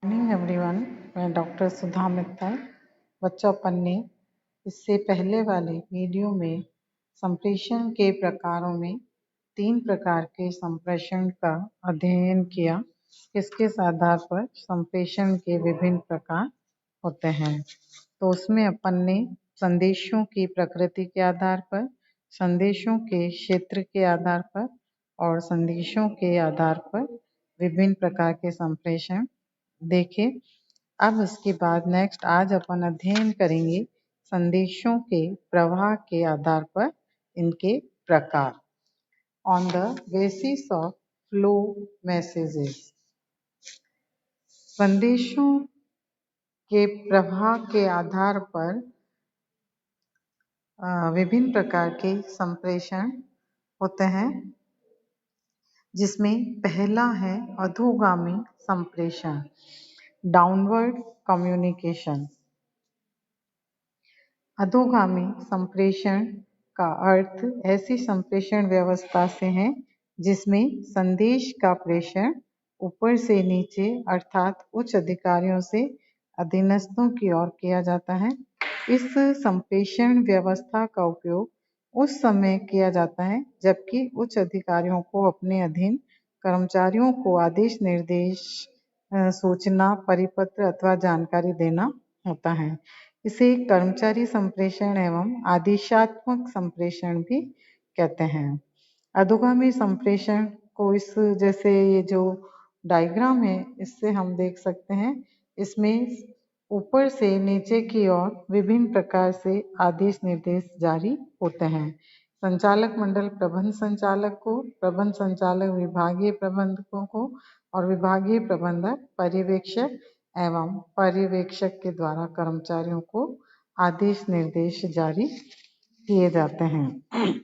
Morning everyone. मैं doctor सुधा मित्तल। बच्चों, अपन ने इससे पहले वाले वीडियो में संप्रेषण के प्रकारों में 3 प्रकार के संप्रेषण का अध्ययन किया। किस आधार पर संप्रेषण के विभिन्न प्रकार होते हैं। तो उसमें अपन ने संदेशों की प्रकृति के आधार पर, संदेशों के क्षेत्र के आधार पर और संदेशों के आधार पर विभिन्न प्रकार के संप्रेषण देखे। अब इसके बाद नेक्स्ट आज अपन अध्ययन करेंगे संदेशों के प्रवाह के आधार पर इनके प्रकार। On the basis of flow messages, संदेशों के प्रवाह के आधार पर विभिन्न प्रकार के संप्रेषण होते हैं, जिसमें पहला है अधोगामी संप्रेषण, डाउनवर्ड कम्युनिकेशन। अधोगामी संप्रेषण का अर्थ ऐसी संप्रेषण व्यवस्था से है जिसमें संदेश का प्रेषण ऊपर से नीचे अर्थात उच्च अधिकारियों से अधीनस्थों की ओर किया जाता है। इस संप्रेषण व्यवस्था का उपयोग उस समय किया जाता है जबकि उच्च अधिकारियों को अपने अधीन कर्मचारियों को आदेश, निर्देश, सूचना, परिपत्र अथवा जानकारी देना होता है। इसे कर्मचारी संप्रेषण एवं आदेशात्मक संप्रेषण भी कहते हैं। अधोगामी संप्रेषण को इस जैसे ये जो डायग्राम है इससे हम देख सकते हैं। इसमें ऊपर से नीचे की ओर विभिन्न प्रकार से आदेश निर्देश जारी होते हैं। संचालक मंडल प्रबंध संचालक को, प्रबंध संचालक विभागीय प्रबंधकों को और विभागीय प्रबंधक पर्यवेक्षक एवं पर्यवेक्षक के द्वारा कर्मचारियों को आदेश निर्देश जारी किए जाते हैं।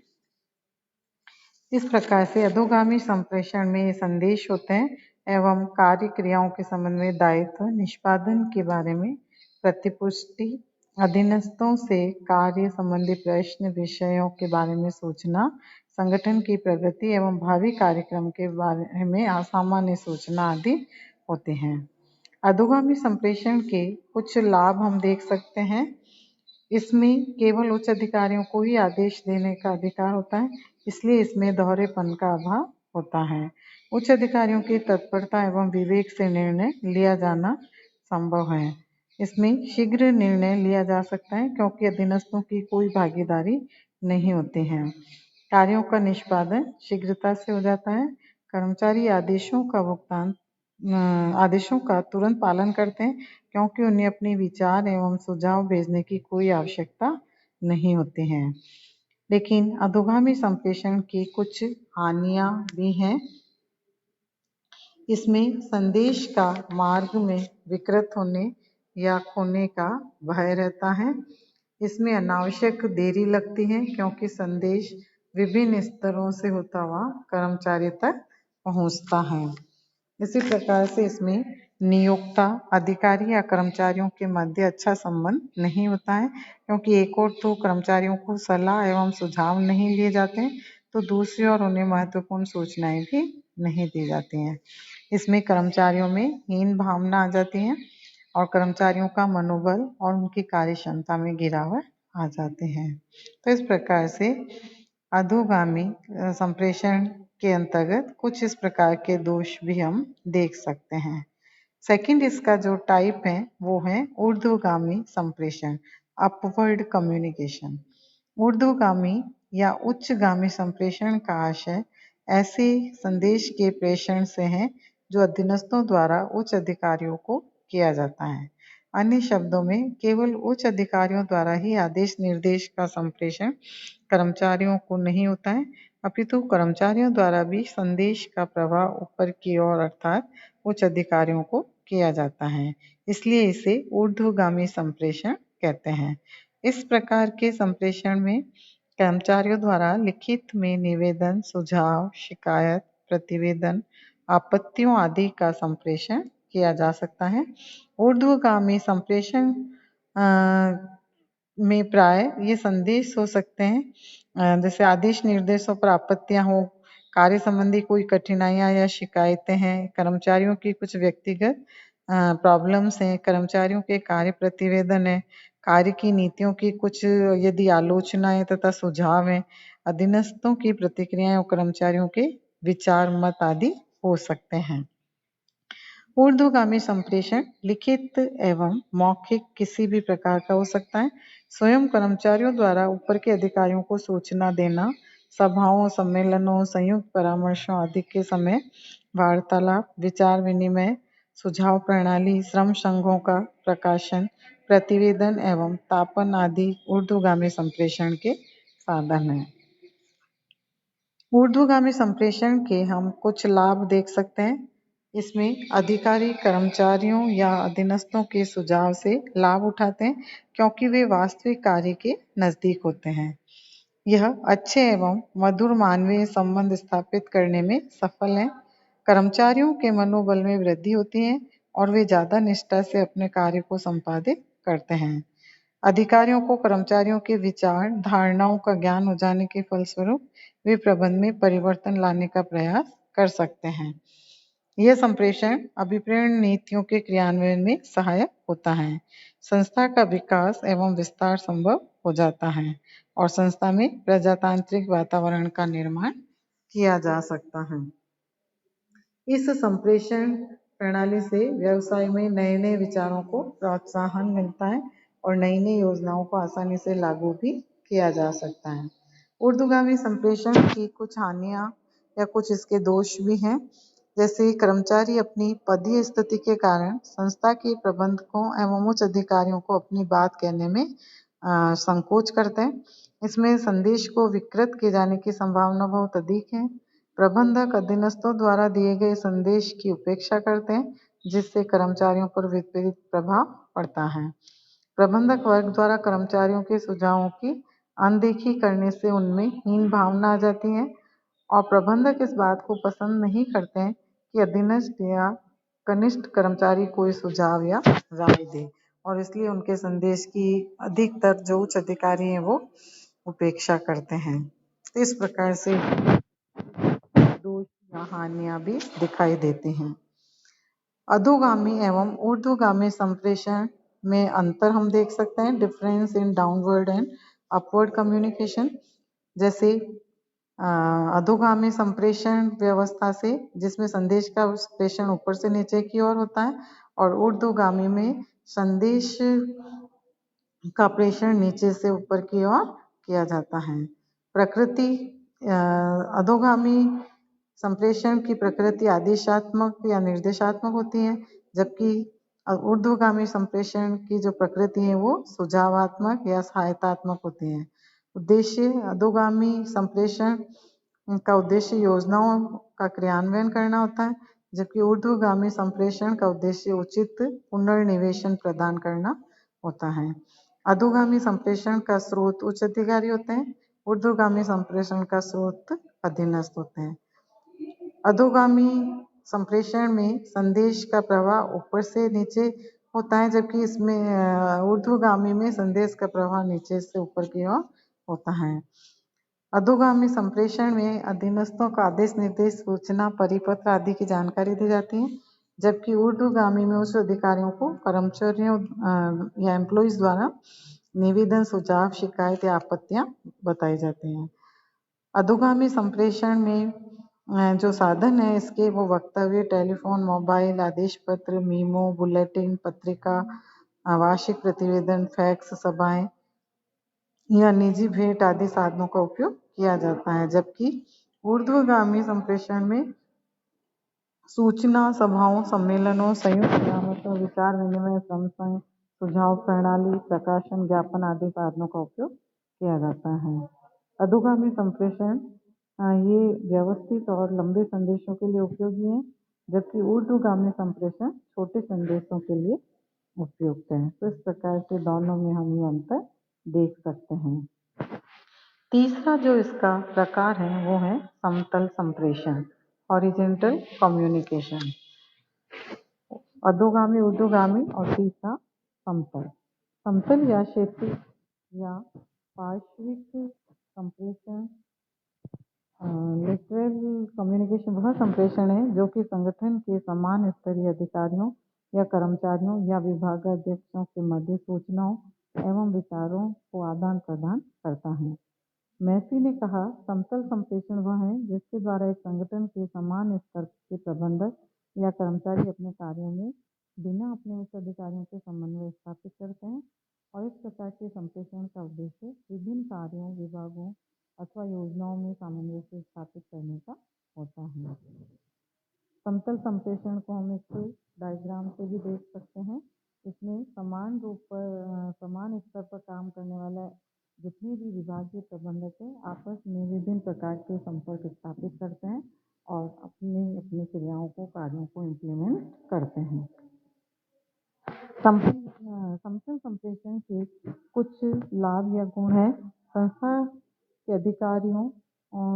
इस प्रकार से अधोगामी संप्रेषण में ये संदेश होते हैं एवं कार्य क्रियाओं के संबंध में दायित्व निष्पादन के बारे में प्रतिपुष्टि, अधीनस्थों से कार्य संबंधी प्रश्न विषयों के बारे में सूचना, संगठन की प्रगति एवं भावी कार्यक्रम के बारे में असामान्य सूचना आदि होते हैं। अधोगामी संप्रेषण के कुछ लाभ हम देख सकते हैं। इसमें केवल उच्च अधिकारियों को ही आदेश देने का अधिकार होता है, इसलिए इसमें दोहरेपन का अभाव होता है। उच्च अधिकारियों की तत्परता एवं विवेक से निर्णय लिया जाना संभव है। इसमें शीघ्र निर्णय लिया जा सकता है क्योंकि अधीनस्थों की कोई भागीदारी नहीं होती है। कार्यों का निष्पादन शीघ्रता से हो जाता है। कर्मचारी आदेशों का तुरंत पालन करते हैं क्योंकि उन्हें अपने विचार एवं सुझाव भेजने की कोई आवश्यकता नहीं होती है। लेकिन अधोगामी संप्रेषण की कुछ हानियां भी हैं। इसमें संदेश का मार्ग में विकृत होने या खोने का भय रहता है। इसमें अनावश्यक देरी लगती है क्योंकि संदेश विभिन्न स्तरों से होता हुआ कर्मचारी तक पहुंचता है। इसी प्रकार से इसमें नियोक्ता, अधिकारी या कर्मचारियों के मध्य अच्छा संबंध नहीं होता है क्योंकि एक और तो कर्मचारियों को सलाह एवं सुझाव नहीं लिए जाते हैं, तो दूसरी ओर उन्हें महत्वपूर्ण सूचनाएं भी नहीं दी जाती हैं। इसमें कर्मचारियों में हीन भावना आ जाती है और कर्मचारियों का मनोबल और उनकी कार्य क्षमता में गिरावट आ जाती है। तो इस प्रकार से अधोगामी संप्रेषण के अंतर्गत कुछ इस प्रकार के दोष भी हम देख सकते हैं। सेकंड इसका जो टाइप है वो है ऊर्ध्वगामी संप्रेषण, अपवर्ड कम्युनिकेशन। ऊर्ध्वगामी या उच्चगामी संप्रेषण का आशय ऐसे संदेश के प्रेषण से है जो अधीनस्थों द्वारा उच्च अधिकारियों को किया जाता है। अन्य शब्दों में केवल उच्च अधिकारियों द्वारा ही आदेश निर्देश का संप्रेषण कर्मचारियों को नहीं होता है, अपितु कर्मचारियों द्वारा भी संदेश का प्रवाह ऊपर की ओर अर्थात उच्च अधिकारियों को किया जाता है। इसलिए इसे ऊर्ध्वगामी संप्रेषण कहते हैं। इस प्रकार के संप्रेषण में कर्मचारियों द्वारा लिखित में निवेदन, सुझाव, शिकायत, प्रतिवेदन, आपत्तियों आदि का संप्रेषण किया जा सकता है। ऊर्ध्वगामी संप्रेषण में प्राय ये संदेश हो सकते हैं जैसे आदेश निर्देशों पर आपत्तियां हो, कार्य संबंधी कोई कठिनाइयां या शिकायतें हैं, कर्मचारियों की कुछ व्यक्तिगत प्रॉब्लम्स हैं, कर्मचारियों के कार्य प्रतिवेदन है, कार्य की नीतियों की कुछ यदि आलोचनाएं तथा सुझाव हैं, अधीनस्थों की प्रतिक्रियाएं और कर्मचारियों के विचार मत आदि हो सकते हैं। ऊर्ध्वगामी संप्रेषण लिखित एवं मौखिक किसी भी प्रकार का हो सकता है। स्वयं कर्मचारियों द्वारा ऊपर के अधिकारियों को सूचना देना, सभाओं, सम्मेलनों, संयुक्त परामर्शों आदि के समय वार्तालाप, विचार विनिमय, सुझाव प्रणाली, श्रम संघों का प्रकाशन, प्रतिवेदन एवं तापन आदि ऊर्ध्वगामी संप्रेषण के साधन हैं। ऊर्ध्वगामी संप्रेषण के हम कुछ लाभ देख सकते हैं। इसमें अधिकारी कर्मचारियों या अधीनस्थों के सुझाव से लाभ उठाते हैं क्योंकि वे वास्तविक कार्य के नजदीक होते हैं। यह अच्छे एवं मधुर मानवीय संबंध स्थापित करने में सफल है। कर्मचारियों के मनोबल में वृद्धि होती है और वे ज्यादा निष्ठा से अपने कार्य को संपादित करते हैं। अधिकारियों को कर्मचारियों के विचार, धारणाओं का ज्ञान हो जाने के फलस्वरूप वे प्रबंध में परिवर्तन लाने का प्रयास कर सकते हैं। यह संप्रेषण अभिप्रेरण नीतियों के क्रियान्वयन में सहायक होता है। संस्था का विकास एवं विस्तार संभव हो जाता है और संस्था में प्रजातांत्रिक वातावरण का निर्माण किया जा सकता है। इस संप्रेषण प्रणाली से व्यवसाय में नए नए विचारों को प्रोत्साहन मिलता है और नई नई योजनाओं को आसानी से लागू भी किया जा सकता है। ऊर्ध्वगामी संप्रेषण की कुछ हानियां या कुछ इसके दोष भी हैं। जैसे कर्मचारी अपनी पदीय स्थिति के कारण संस्था के प्रबंधकों एवं उच्च अधिकारियों को अपनी बात कहने में संकोच करते हैं। इसमें संदेश को विकृत किए जाने की संभावना बहुत अधिक है। प्रबंधक अधीनस्थों द्वारा दिए गए संदेश की उपेक्षा करते हैं, जिससे कर्मचारियों पर विपरीत प्रभाव पड़ता है। प्रबंधक वर्ग द्वारा कर्मचारियों के सुझावों की अनदेखी करने से उनमें हीन भावना आ जाती है और प्रबंधक इस बात को पसंद नहीं करते हैं कि अधीनस्थ या कनिष्ठ कर्मचारी कोई सुझाव या राय दे और इसलिए उनके संदेश की अधिकतर जो उच्च अधिकारी हैं वो उपेक्षा करते हैं। इस प्रकार से दोष या हानियां भी दिखाई देती हैं। अधोगामी एवं ऊर्ध्वगामी संप्रेषण में अंतर हम देख सकते हैं। Difference in downward and upward communication. जैसे अधोगामी संप्रेषण व्यवस्था से जिसमें संदेश का प्रेषण ऊपर से नीचे की ओर होता है और ऊर्ध्वगामी में संदेश का प्रेषण नीचे से ऊपर की ओर किया जाता है। प्रकृति अधोगामी संप्रेषण की प्रकृति आदेशात्मक या निर्देशात्मक होती है, जबकि ऊर्ध्वगामी संप्रेषण की जो प्रकृति है वो सुझावात्मक या सहायतात्मक होती है। उद्देश्य अधोगामी संप्रेषण का उद्देश्य योजनाओं का क्रियान्वयन करना होता है, जबकि ऊर्ध्वगामी संप्रेषण का उद्देश्य उचित पुनर्निवेशन प्रदान करना होता है। अधोगामी संप्रेषण का स्रोत उच्च अधिकारी होते हैं, ऊर्ध्वगामी संप्रेषण का स्रोत अधीनस्थ होते हैं। अधोगामी संप्रेषण में संदेश का प्रवाह ऊपर से नीचे होता है, जबकि इसमें ऊर्ध्वगामी में संदेश का प्रवाह नीचे से ऊपर की ओर होता है। अधोगामी संप्रेषण में अधीनस्थों का आदेश, निर्देश, सूचना, परिपत्र आदि की जानकारी दी जाती है, जबकि ऊर्ध्वगामी में उच्च अधिकारियों को कर्मचारियों या एम्प्लॉइज द्वारा निवेदन, सुझाव, शिकायत या आपत्तियां बताई जाती हैं। अधोगामी संप्रेषण में जो साधन है इसके वो वक्तव्य, टेलीफोन, मोबाइल, आदेश पत्र, मीमो, बुलेटिन, पत्रिका, वार्षिक प्रतिवेदन, फैक्स, सभाएं या निजी भेंट आदि साधनों का उपयोग किया जाता है, जबकि ऊर्ध्वगामी संप्रेषण में सूचना, सभाओं, सम्मेलनों, संयुक्त परामर्शों, विचार विनिमय, संसंग, सुझाव प्रणाली, प्रकाशन, ज्ञापन आदि साधनों का उपयोग किया जाता है। अधोगामी संप्रेषण ये व्यवस्थित और लंबे संदेशों के लिए उपयोगी है, जबकि ऊर्ध्वगामी संप्रेषण छोटे संदेशों के लिए उपयुक्त है। तो इस प्रकार से दोनों में हम ये अंतर देख सकते हैं। तीसरा जो इसका प्रकार है वो है समतल संप्रेषण, हॉरिजॉन्टल कम्युनिकेशन। अधोगामी, ऊर्ध्वगामी और तीसरा समतल। समतल या क्षेत्रीय या पार्श्विक संप्रेषण लेटरल कम्युनिकेशन वह संप्रेषण है जो कि संगठन के समान स्तरीय अधिकारियों या कर्मचारियों या विभागाध्यक्षों के मध्य सूचनाओं एवं विचारों को आदान प्रदान करता है। मैसी ने कहा, समतल संप्रेषण वह है जिसके द्वारा एक संगठन के समान स्तर के प्रबंधक या कर्मचारी अपने कार्यों में बिना अपने उच्च अधिकारियों के समन्वय स्थापित करते हैं और इस प्रकार के संप्रेषण का उद्देश्य विभिन्न कार्यों, विभागों अथवा योजनाओं में सामंजस्य स्थापित करने का होता है। समतल संप्रेषण को हम एक डायग्राम से भी देख सकते हैं। इसमें समान स्तर पर काम करने वाला जितने भी विभागीय प्रबंधक है आपस में विभिन्न प्रकार के संपर्क स्थापित करते हैं और अपनी अपनी क्रियाओं को, कार्यों को इम्प्लीमेंट करते हैं। समतल संप्रेषण के कुछ लाभ या गुण है। संस्था के अधिकारियों,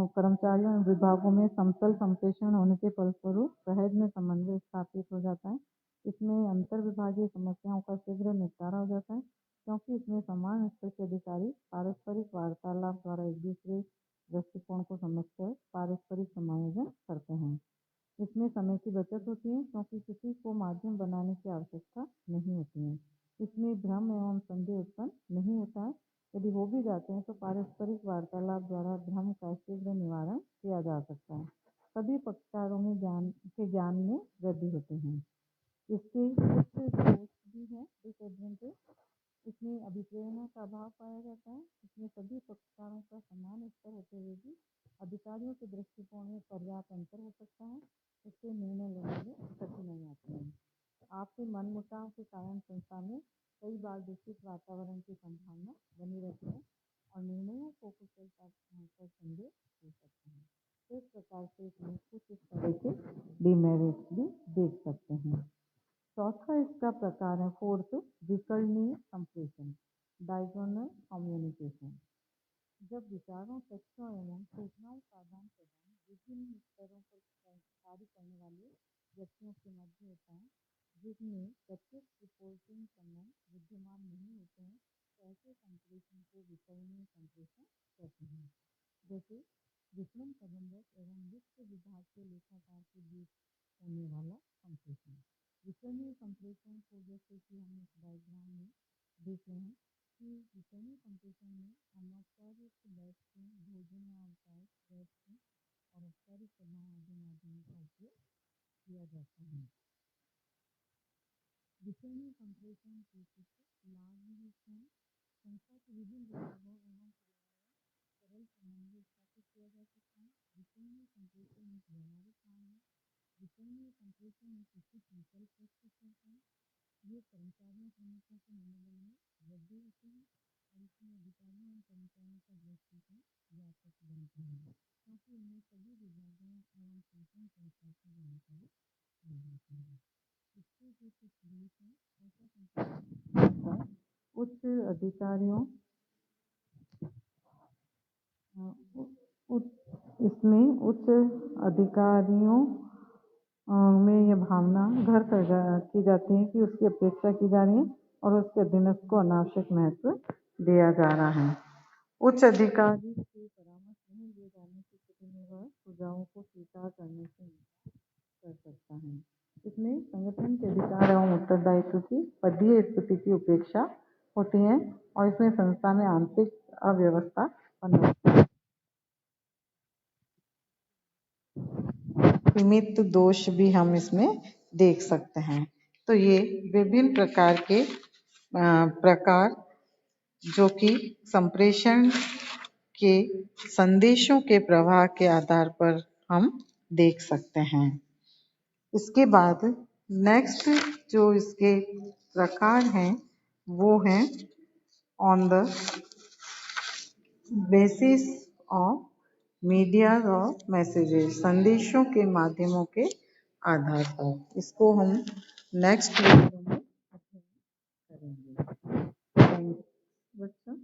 कर्मचारियों और विभागों में समतल संप्रेषण होने के फलस्वरूप सहज में समन्वय स्थापित हो जाता है। इसमें अंतर विभागीय समस्याओं का शीघ्र निपटारा हो जाता है क्योंकि इसमें समान स्तर के अधिकारी पारस्परिक वार्तालाप द्वारा एक दूसरे दृष्टिकोण को समझकर पारस्परिक समायोजन करते हैं। इसमें समय की बचत होती है क्योंकि किसी को माध्यम बनाने की आवश्यकता नहीं होती है। इसमें भ्रम एवं संदेह उत्पन्न नहीं होता है। यदि हो भी जाते हैं तो पारस्परिक वार्तालाप द्वारा भ्रम का शीघ्र निवारण किया जा सकता है। सभी पक्षकारों में ज्ञान में वृद्धि होती है। इसके कुछ दोष भी हैं, डिसएडवांटेज। इसमें अभिप्रेरणा का अभाव पाया जाता है। इसमें सभी पक्षकारों का समान स्तर होते हुए भी अधिकारियों के दृष्टिकोण में पर्याप्त अंतर हो सकता है। इससे निर्णय लेने में कठिनाई आती है। आपसी मनमुटाव के कारण संस्था में कई बार दूषित वातावरण की संभावना बनी रहती है और निर्णयों को कुशलता पर संदेह हो सकते हैं। तो इस प्रकार से इसमें कुछ इस तरह के डिमेरिट्स भी देख सकते हैं। चौथा इसका प्रकार है फोर्थ, विकर्णीय संप्रेषण, डायगोनल कम्युनिकेशन। जब विचारों, तथ्यों एवं सूचनाओं का आदान प्रदान विभिन्न स्तरों पर कार्य करने वाले व्यक्तियों के मध्य होता है जिसमें प्रत्यक्ष रिपोर्टिंग संबंध विद्यमान नहीं होते हैं, तो ऐसे संप्रेषण को विकर्णीय संप्रेषण कहते हैं। जैसे विपणन प्रबंधक एवं वित्त विभाग के लेखाकार के बीच होने वाला संप्रेषण। विकर्णीय संप्रेषण को जैसे कि हम इस डायग्राम में देख रहे हैं कि विकर्णीय संप्रेषण में अनौपचारिक बैठकें, भोजन या अवकाश बैठकें और औपचारिक सभाओं आदि माध्यमों का उपयोग किया जाता है। विकर्णीय संप्रेषण के कुछ लाभ भी हैं। संस्था के विभिन्न विभागों एवं सरल समन्वय स्थापित किया जा सकता है। विकर्णीय संप्रेषण एक व्यवहारिक काम है। विकर्णीय संप्रेषण में किसी संकल्प प्रस्तुत करता है। ये कर्मचारियों श्रमिकों के मनोबल में वृद्धि होती है और इसमें अधिकारियों और कर्मचारियों का दृष्टिकोण व्यापक बनता है क्योंकि इनमें सभी विभागों एवं शासन संस्था की जानकारी मिल जाती है। इसके जो कुछ दोष हैं, ऐसा संप्रेषण उच्च अधिकारियों इसमें उच्च अधिकारियों में यह भावना घर की जाती है कि उसकी अपेक्षा की जा रही है और उसके अधीनस्थ को अनावश्यक महत्व दिया जा रहा है। उच्च अधिकारी से परामर्श नहीं दिए जाने की स्थिति में वह सुझावों को स्वीकार करने से इनकार कर सकता है। इसमें संगठन के अधिकार एवं उत्तरदायित्व की पदीय स्थिति की उपेक्षा होती है और इसमें संस्था में आंतरिक अव्यवस्था बनी है। सीमित दोष भी हम इसमें देख सकते हैं। तो ये विभिन्न प्रकार के प्रकार जो कि संप्रेषण के संदेशों के प्रवाह के आधार पर हम देख सकते हैं। इसके बाद नेक्स्ट जो इसके प्रकार हैं वो हैं on the basis of media और मैसेजेस, संदेशों के माध्यमों के आधार पर। इसको हम नेक्स्ट वीडियो में करेंगे। थैंक यू बच्चों।